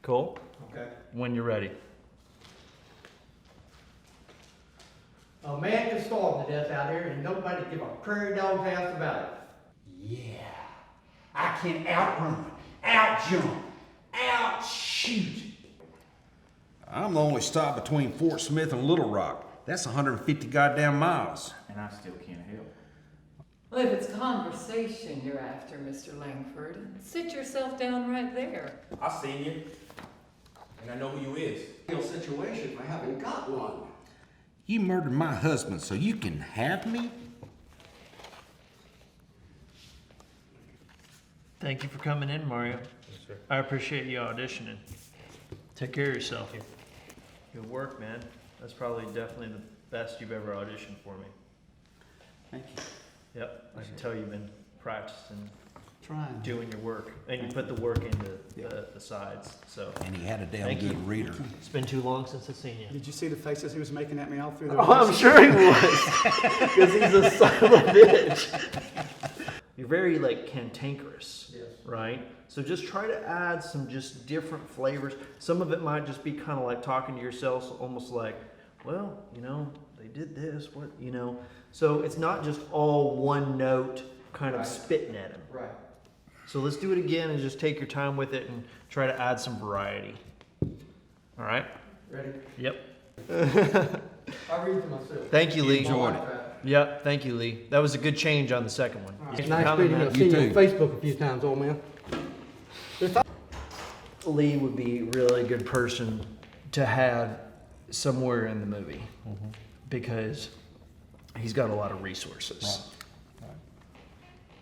Cole? Okay. When you're ready. A man is starving to death out here and nobody give a prairie dog's ass about it. Yeah, I can outrun, outjump, outshoot. I'm the only stop between Fort Smith and Little Rock. That's 150 goddamn miles. And I still can't help. Well, if it's conversation you're after, Mr. Langford, sit yourself down right there. I seen you, and I know who you is. Real situation, I haven't got one. You murdered my husband so you can have me? Thank you for coming in, Mario. Yes, sir. I appreciate you auditioning. Take care of yourself. Good work, man. That's probably definitely the best you've ever auditioned for me. Thank you. Yep, I can tell you've been practicing, Trying. doing your work, and you put the work into the sides, so. And he had a damn Thank good you. reader. It's been too long since I've seen you. Did you see the faces he was making at me all through the Oh, I'm sure he was, because he's a son of a bitch. You're very like cantankerous, Yes. right? So just try to add some just different flavors. Some of it might just be kind of like talking to yourself, almost like, well, you know, they did this, what, you know. So it's not just all one note kind of Right. spitting at him. Right. So let's do it again and just take your time with it and try to add some variety. All right? Ready? Yep. I'll read to myself. Thank you, Lee. Enjoyed it. Yep, thank you, Lee. That was a good change on the second one. Thanks for Nice coming, meeting you. man. I've seen you on too. Facebook a few times, old man. Lee would be really a good person to have somewhere in the movie because he's got a lot of resources.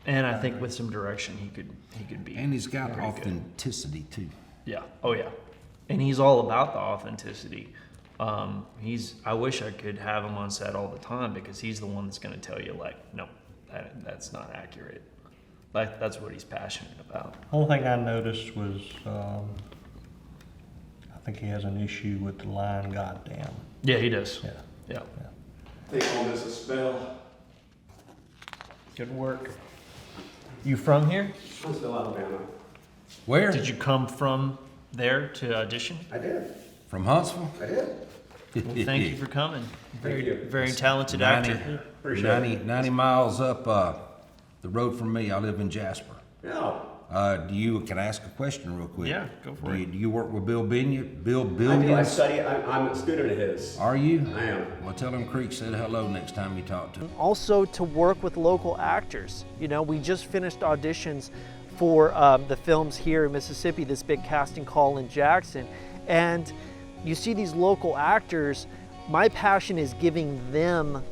And I think with some direction, he could be. And he's got very good. authenticity too. Yeah. Oh yeah. And he's all about the authenticity. I wish I could have him on set all the time because he's the one that's going to tell you like, no, that's not accurate. Like that's what he's passionate about. Only thing I noticed was, I think he has an issue with the line "goddamn." Yeah, he does. Yeah. Yeah. I think all this a spell. Good work. You from here? I'm still Alabama. Where? Did you come from there to audition? I did. From Huntsville? I did. Well, thank you for coming. Thank you. Very talented actor. 90 miles up the road from me. I live in Jasper. Yeah. Can I ask a question real quick? Yeah, go for it. Do you work with Bill I Billions? do. I study. I'm a student of his. Are you? I am. Well, tell him Creek said hello next time you talk to him. Also to work with local actors. You know, we just finished auditions for the films here in Mississippi, this big casting call in Jackson. And you see these local actors, my passion is giving them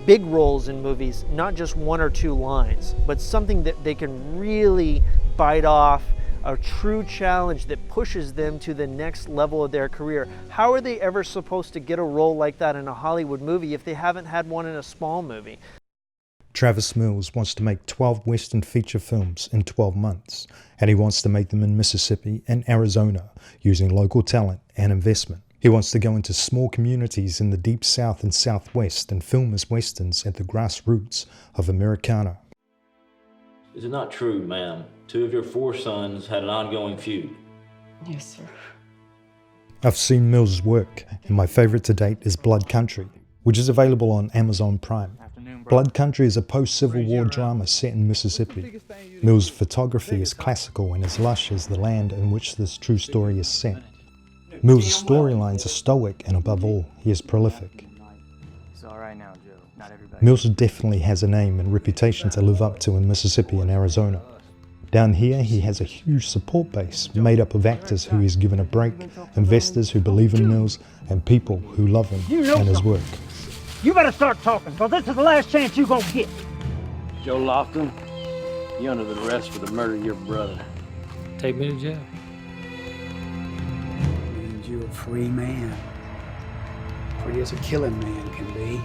big roles in movies, not just one or two lines, but something that they can really bite off, a true challenge that pushes them to the next level of their career. How are they ever supposed to get a role like that in a Hollywood movie if they haven't had one in a small movie? Travis Mills wants to make 12 Western feature films in 12 months, and he wants to make them in Mississippi and Arizona using local talent and investment. He wants to go into small communities in the deep South and Southwest and film his Westerns at the grassroots of Americana. Is it not true, ma'am? 2 of your 4 sons had an ongoing feud. Yes, sir. I've seen Mills' work, and my favorite to date is Blood Country, which is available on Amazon Prime. Blood Country is a post-Civil War drama set in Mississippi. Mills' photography is classical and as lush as the land in which this true story is set. Mills' storylines are stoic, and above all, he is prolific. It's all right now, Joe. Not everybody. Mills definitely has a name and reputation to live up to in Mississippi and Arizona. Down here, he has a huge support base made up of actors who he's given a break, investors who believe in Mills, and people who love him and his work. You better start talking, because this is the last chance you're gonna get. Joe Lofton, you under the arrest for the murder of your brother. Take me to jail. And you're a free man. Free as a killing man can be.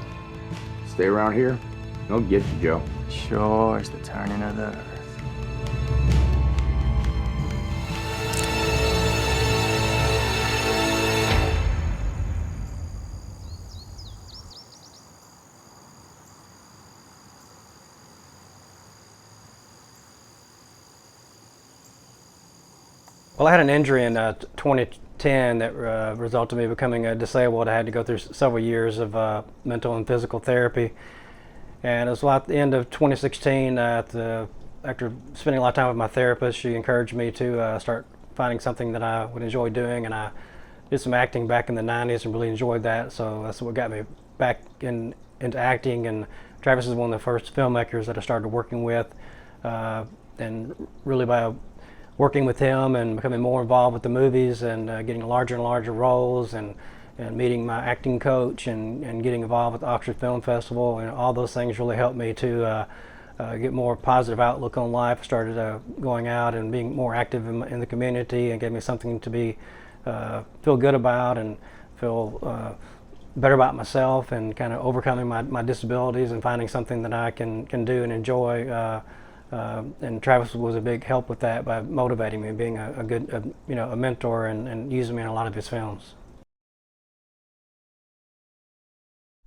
Stay around here, they'll get you, Joe. Sure, it's the turning of the earth. Well, I had an injury in 2010 that resulted in me becoming disabled. I had to go through several years of mental and physical therapy. And it was at the end of 2016, after spending a lot of time with my therapist, she encouraged me to start finding something that I would enjoy doing. And I did some acting back in the 90s and really enjoyed that. So that's what got me back into acting. And Travis is one of the first filmmakers that I started working with. And really by working with him and becoming more involved with the movies and getting larger and larger roles and meeting my acting coach and getting involved with the Oxford Film Festival, and all those things really helped me to get more positive outlook on life. Started going out and being more active in the community, and gave me something to be feel good about and feel better about myself, and kind of overcoming my disabilities and finding something that I can do and enjoy. And Travis was a big help with that by motivating me, being a good a mentor, and using me in a lot of his films.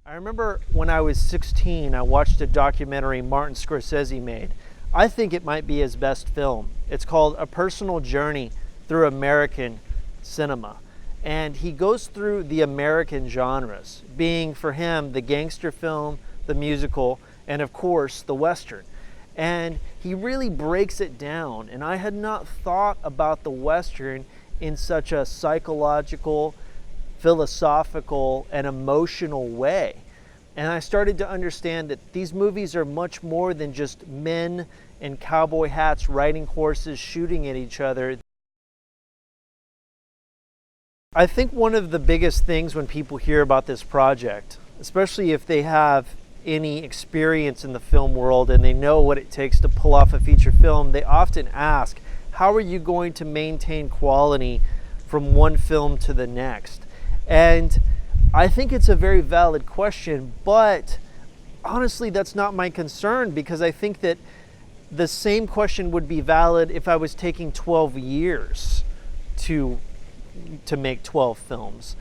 I remember when I was 16, I watched a documentary Martin Scorsese made. I think it might be his best film. It's called A Personal Journey Through American Cinema. And he goes through the American genres, being for him the gangster film, the musical, and of course the Western. And he really breaks it down. And I had not thought about the Western in such a psychological, philosophical, and emotional way. And I started to understand that these movies are much more than just men in cowboy hats riding horses, shooting at each other. I think one of the biggest things when people hear about this project, especially if they have any experience in the film world and they know what it takes to pull off a feature film, they often ask, how are you going to maintain quality from one film to the next? And I think it's a very valid question, but honestly, that's not my concern, because I think that the same question would be valid if I was taking 12 years to make 12 films.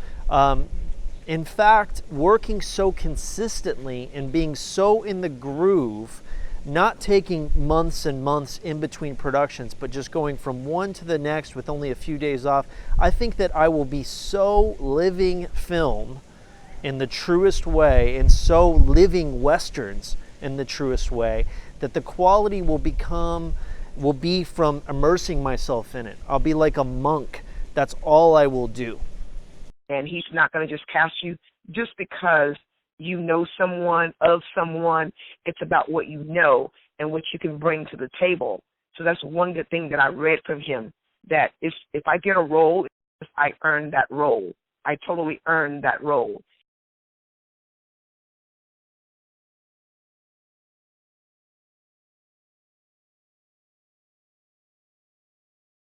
In fact, working so consistently and being so in the groove, not taking months and months in between productions, but just going from one to the next with only a few days off, I think that I will be so living film in the truest way, and so living Westerns in the truest way, that the quality will be from immersing myself in it. I'll be like a monk. That's all I will do. And he's not going to just cast you just because you know someone of someone. It's about what you know and what you can bring to the table. So that's one good thing that I read from him, that if I get a role, I earn that role. I totally earned that role.